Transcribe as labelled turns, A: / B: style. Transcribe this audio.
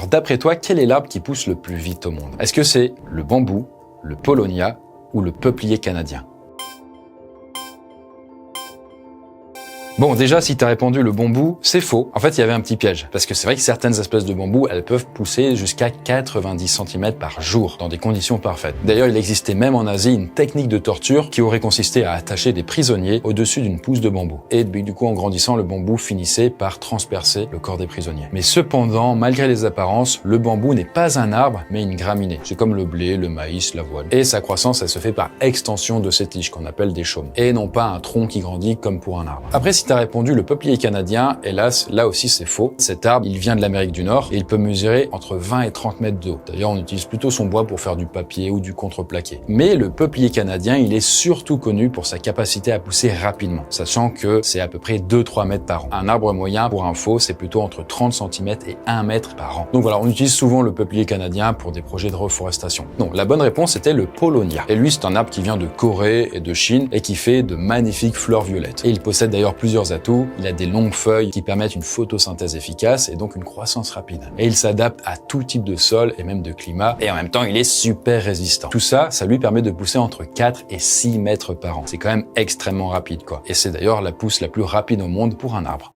A: Alors d'après toi, quel est l'arbre qui pousse le plus vite au monde? Est-ce que c'est le bambou, le paulownia ou le peuplier canadien? Bon, déjà, si tu as répondu le bambou, c'est faux. En fait, il y avait un petit piège. Parce que c'est vrai que certaines espèces de bambou, elles peuvent pousser jusqu'à 90 cm par jour, dans des conditions parfaites. D'ailleurs, il existait même en Asie une technique de torture qui aurait consisté à attacher des prisonniers au-dessus d'une pousse de bambou. Et du coup, en grandissant, le bambou finissait par transpercer le corps des prisonniers. Mais cependant, malgré les apparences, le bambou n'est pas un arbre, mais une graminée. C'est comme le blé, le maïs, l'avoine. Et sa croissance, elle se fait par extension de ses tiges, qu'on appelle des chaumes. Et non pas un tronc qui grandit comme pour un arbre. Après, si tu as répondu le peuplier canadien, hélas, là aussi c'est faux. Cet arbre, il vient de l'Amérique du Nord et il peut mesurer entre 20 et 30 mètres de haut. D'ailleurs, on utilise plutôt son bois pour faire du papier ou du contreplaqué. Mais le peuplier canadien, il est surtout connu pour sa capacité à pousser rapidement, sachant que c'est à peu près 2-3 mètres par an. Un arbre moyen, pour info, c'est plutôt entre 30 cm et 1 mètre par an. Donc voilà, on utilise souvent le peuplier canadien pour des projets de reforestation. Non, la bonne réponse était le paulownia. Et lui, c'est un arbre qui vient de Corée et de Chine et qui fait de magnifiques fleurs violettes. Et il possède d'ailleurs plusieurs atouts. Il a des longues feuilles qui permettent une photosynthèse efficace et donc une croissance rapide. Et il s'adapte à tout type de sol et même de climat. Et en même temps, il est super résistant. Tout ça, ça lui permet de pousser entre 4 et 6 mètres par an. C'est quand même extrêmement rapide, quoi. Et c'est d'ailleurs la pousse la plus rapide au monde pour un arbre.